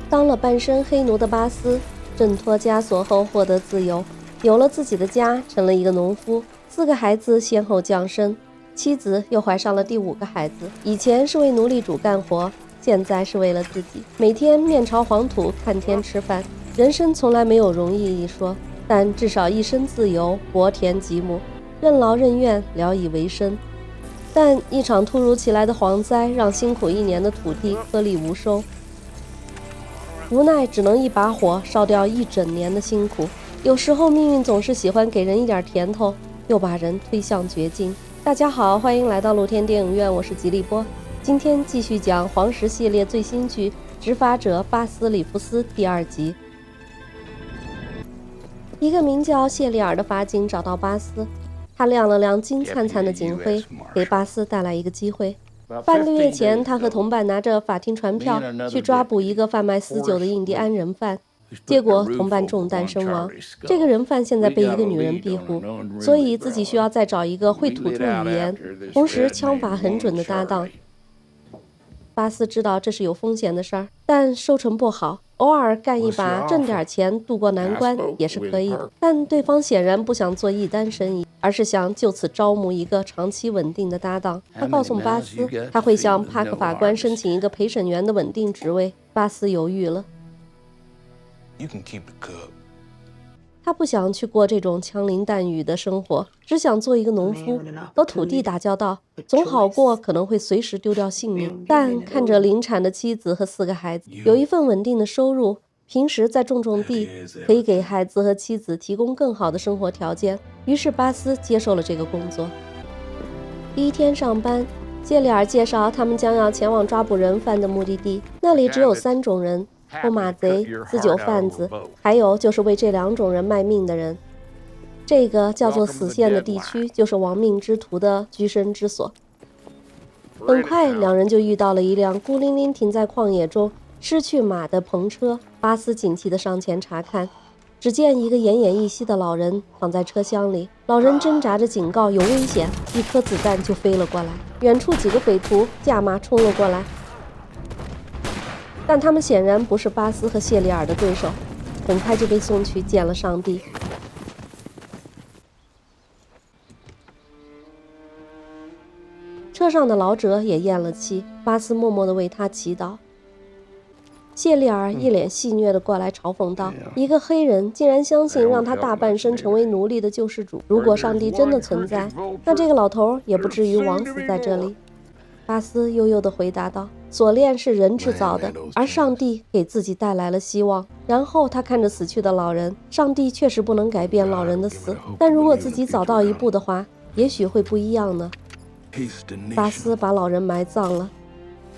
当了半生黑奴的巴斯，挣脱枷锁后获得自由，有了自己的家，成了一个农夫，4个孩子先后降生，妻子又怀上了第5个孩子。以前是为奴隶主干活，现在是为了自己，每天面朝黄土看天吃饭。人生从来没有容易一说，但至少一生自由，薄田吉姆，任劳任怨，聊以为生。但一场突如其来的蝗灾让辛苦1年的土地颗粒无收，无奈只能一把火烧掉1整年的辛苦。有时候命运总是喜欢给人一点甜头，又把人推向绝境。大家好，欢迎来到露天电影院，我是吉利波。今天继续讲黄石系列最新剧《执法者巴斯里夫斯》第2集。一个名叫谢利尔的法警找到巴斯，他亮了亮金灿灿的警徽，给巴斯带来一个机会。半个月前，他和同伴拿着法庭传票去抓捕一个贩卖死酒的印第安人犯，结果同伴中弹身亡。这个人犯现在被一个女人庇护，所以自己需要再找一个会土著语言，同时枪法很准的搭档。巴斯知道这是有风险的事儿，但收成不好，偶尔干一把挣点钱渡过难关也是可以的。但对方显然不想做一单生意，而是想就此招募一个长期稳定的搭档。他告诉巴斯，他会向帕克法官申请一个陪审员的稳定职位。巴斯犹豫了，他不想去过这种枪林弹雨的生活，只想做一个农夫，和土地打交道，总好过可能会随时丢掉性命。但看着临产的妻子和4个孩子，有一份稳定的收入，平时再种地，可以给孩子和妻子提供更好的生活条件。于是巴斯接受了这个工作。第一天上班，谢里尔介绍他们将要前往抓捕人犯的目的地，那里只有3种人：偷马贼、私酒贩子，还有就是为这2种人卖命的人。这个叫做死线的地区就是亡命之徒的居身之所。很快2人就遇到了一辆孤零零停在旷野中失去马的篷车。巴斯警惕地上前查看，只见一个奄奄一息的老人躺在车厢里，老人挣扎着警告有危险，一颗子弹就飞了过来。远处几个匪徒驾马冲了过来，但他们显然不是巴斯和谢里尔的对手，很快就被送去见了上帝。车上的老者也咽了气，巴斯默默地为他祈祷。谢利尔一脸戏谑地过来嘲讽道，一个黑人竟然相信让他大半生成为奴隶的救世主，如果上帝真的存在，那这个老头也不至于枉死在这里。巴斯悠悠地回答道，锁链是人制造的，而上帝给自己带来了希望。然后他看着死去的老人，上帝确实不能改变老人的死，但如果自己早到一步的话，也许会不一样呢。巴斯把老人埋葬了，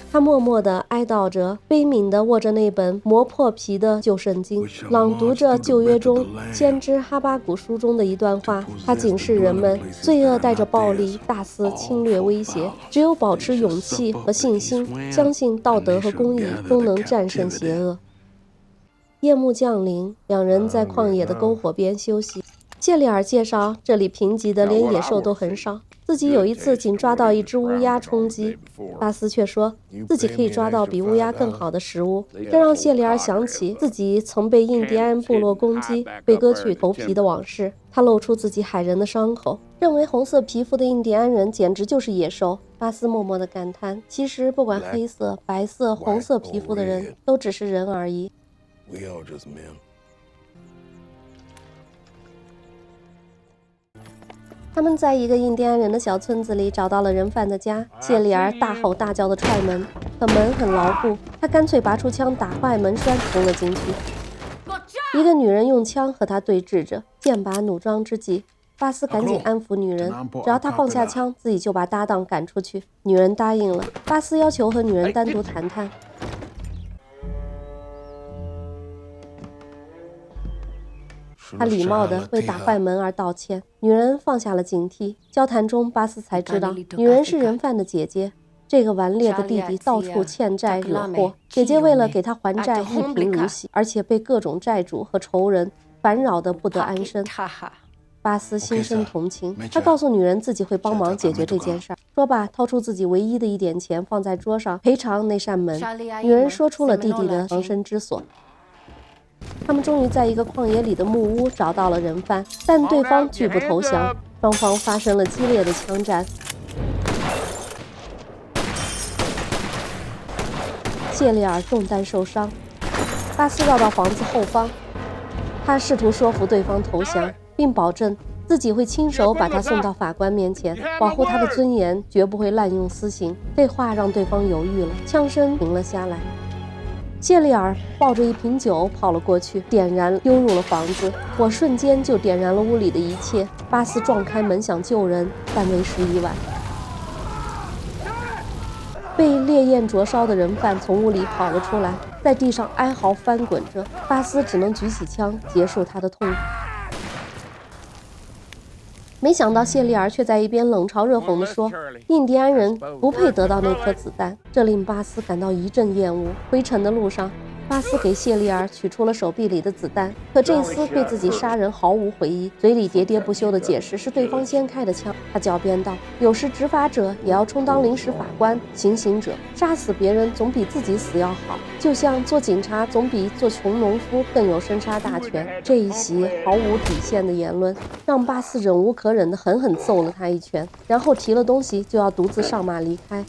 他默默地哀悼着，悲悯地握着那本磨破皮的旧圣经，朗读着旧约中先知哈巴谷书中的一段话。他警示人们，罪恶带着暴力大肆侵略威胁，只有保持勇气和信心，相信道德和公义终能战胜邪恶。夜幕降临，2人在旷野的篝火边休息。谢里尔介绍，这里贫瘠的连野兽都很少，自己有一次仅抓到一只乌鸦充饥。巴斯却说自己可以抓到比乌鸦更好的食物，这让谢里尔想起自己曾被印第安部落攻击，被割去头皮的往事。他露出自己骇人的伤口，认为红色皮肤的印第安人简直就是野兽。巴斯默默地感叹，其实不管黑色、白色、红色皮肤的人都只是人而已。他们在一个印第安人的小村子里找到了人犯的家，谢里尔大吼大叫地踹门，可门很牢固，他干脆拔出枪打坏门栓冲了进去。一个女人用枪和他对峙着，剑拔弩张之际，巴斯赶紧安抚女人，只要他放下枪，自己就把搭档赶出去。女人答应了，巴斯要求和女人单独谈谈。他礼貌地为打坏门而道歉，女人放下了警惕。交谈中，巴斯才知道女人是人犯的姐姐，这个顽劣的弟弟到处欠债惹祸，姐姐为了给他还债一贫如洗，而且被各种债主和仇人烦扰得不得安生。巴斯心生同情，他告诉女人自己会帮忙解决这件事儿。说罢，掏出自己唯一的一点钱放在桌上，赔偿那扇门。女人说出了弟弟的藏身之所。他们终于在一个旷野里的木屋找到了人犯，但对方拒不投降，双方发生了激烈的枪战。谢利尔中弹受伤，巴斯绕到房子后方，他试图说服对方投降，并保证自己会亲手把他送到法官面前，保护他的尊严，绝不会滥用私刑。这话让对方犹豫了，枪声停了下来。谢利尔抱着一瓶酒跑了过去，点燃，丢入了房子，火瞬间就点燃了屋里的一切。巴斯撞开门想救人，但为时已晚。被烈焰灼烧的人犯从屋里跑了出来，在地上哀嚎翻滚着。巴斯只能举起枪结束他的痛苦。没想到谢利尔却在一边冷嘲热讽地说：“印第安人不配得到那颗子弹。”这令巴斯感到一阵厌恶。回程的路上，巴斯给谢利尔取出了手臂里的子弹，可这厮对自己杀人毫无悔意，嘴里喋喋不休地解释是对方先开的枪。他狡辩道：“有时执法者也要充当临时法官、行刑者，杀死别人总比自己死要好，就像做警察总比做穷农夫更有生杀大权。”这一席毫无底线的言论让巴斯忍无可忍地狠狠揍了他一拳，然后提了东西就要独自上马离开。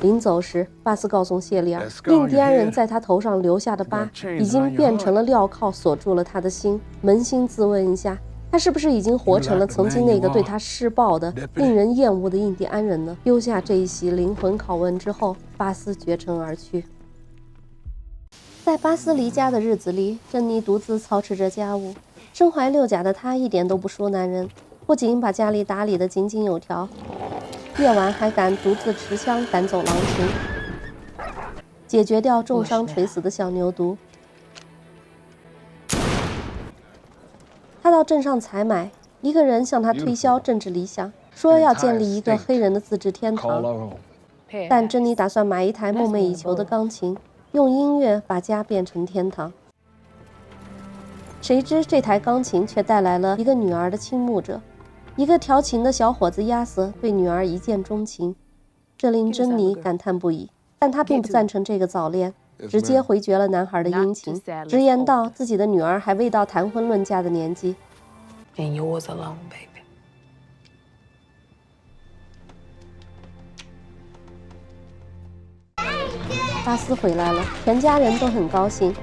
临走时，巴斯告诉谢利尔，印第安人在他头上留下的疤已经变成了镣铐，锁住了他的心。扪心自问一下，他是不是已经活成了曾经那个对他施暴的、令人厌恶的印第安人呢？丢下这一席灵魂拷问之后，巴斯绝尘而去。在巴斯离家的日子里，珍妮独自操持着家务。身怀6甲的她一点都不输男人，不仅把家里打理得井井有条，夜晚还敢独自持枪赶走狼群，解决掉重伤垂死的小牛犊。他到镇上采买，一个人向他推销政治理想，说要建立一个黑人的自治天堂。但珍妮打算买一台梦寐以求的钢琴，用音乐把家变成天堂。谁知这台钢琴却带来了一个女儿的倾慕者，一个调情的小伙子亚瑟对女儿一见钟情，这令珍妮感叹不已。但她并不赞成这个早恋，直接回绝了男孩的殷勤，直言道自己的女儿还未到谈婚论嫁的年纪。And yours alone, baby. 巴斯回来了，全家人都很高兴。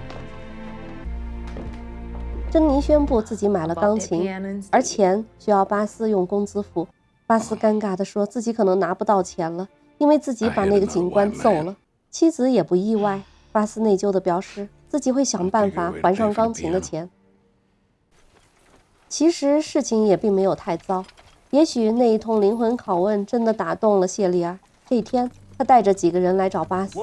珍妮宣布自己买了钢琴，而钱需要巴斯用工资付。巴斯尴尬地说自己可能拿不到钱了，因为自己把那个警官揍了。妻子也不意外，巴斯内疚地表示自己会想办法还上钢琴的钱。其实事情也并没有太糟，也许那一通灵魂拷问真的打动了谢利尔。这天，他带着几个人来找巴斯，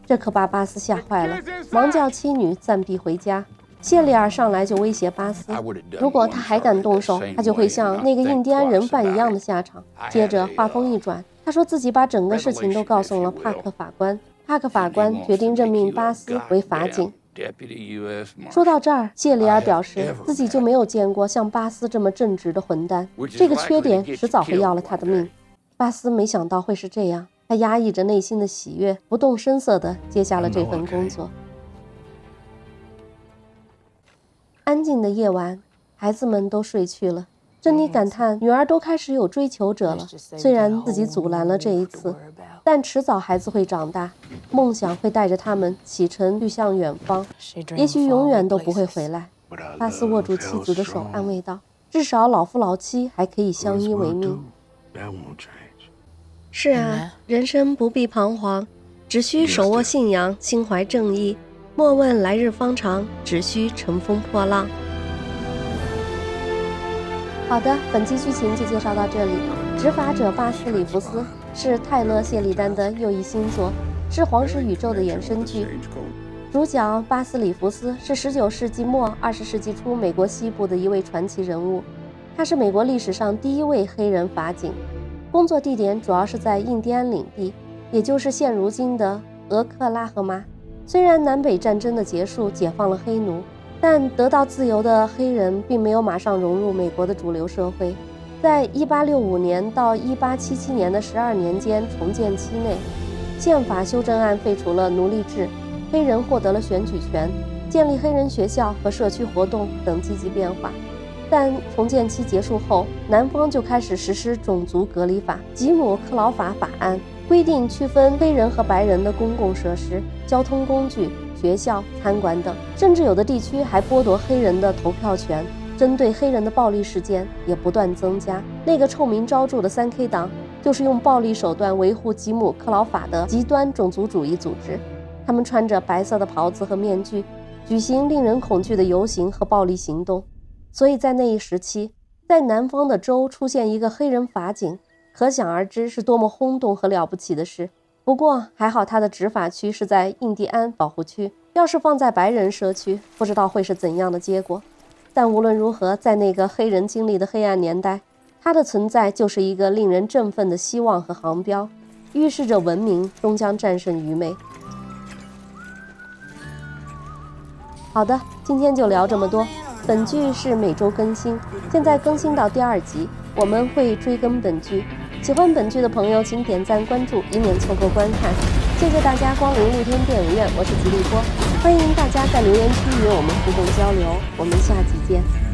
这可把巴斯吓坏了，忙叫妻女暂避回家。谢利尔上来就威胁巴斯，如果他还敢动手，他就会像那个印第安人犯一样的下场。接着话锋一转，他说自己把整个事情都告诉了帕克法官，帕克法官决定任命巴斯为法警。说到这儿，谢利尔表示自己就没有见过像巴斯这么正直的混蛋，这个缺点迟早会要了他的命。巴斯没想到会是这样，他压抑着内心的喜悦，不动声色地接下了这份工作。安静的夜晚，孩子们都睡去了。珍妮感叹女儿都开始有追求者了，虽然自己阻拦了这一次，但迟早孩子会长大，梦想会带着他们启程去向远方，也许永远都不会回来。巴斯握住妻子的手安慰道，至少老夫老妻还可以相依为命。是啊，人生不必彷徨，只需手握信仰，心怀正义，莫问来日方长，只需乘风破浪。好的，本期剧情就介绍到这里。执法者巴斯里弗斯是泰勒·谢利丹的又一新作，是黄石宇宙的衍生剧。主角巴斯里弗斯是19世纪末20世纪初美国西部的一位传奇人物，他是美国历史上第一位黑人法警，工作地点主要是在印第安领地，也就是现如今的俄克拉荷马。虽然南北战争的结束解放了黑奴，但得到自由的黑人并没有马上融入美国的主流社会。在1865年到1877年的12年间重建期内，宪法修正案废除了奴隶制，黑人获得了选举权，建立黑人学校和社区活动等积极变化。但重建期结束后，南方就开始实施种族隔离法、吉姆克劳法法案，规定区分黑人和白人的公共设施、交通工具、学校、餐馆等，甚至有的地区还剥夺黑人的投票权。针对黑人的暴力事件也不断增加。那个臭名昭著的3K 党就是用暴力手段维护吉姆克劳法的极端种族主义组织。他们穿着白色的袍子和面具，举行令人恐惧的游行和暴力行动。所以在那一时期，在南方的州出现一个黑人法警，可想而知是多么轰动和了不起的事。不过还好他的执法区是在印第安保护区，要是放在白人社区，不知道会是怎样的结果。但无论如何，在那个黑人经历的黑暗年代，它的存在就是一个令人振奋的希望和航标，预示着文明终将战胜愚昧。好的，今天就聊这么多。本剧是每周更新，现在更新到第2集，我们会追更本剧。喜欢本剧的朋友请点赞关注，以免错过观看。谢谢大家光临露天电影院，我是吉利波，欢迎大家在留言区与我们互动交流，我们下集见。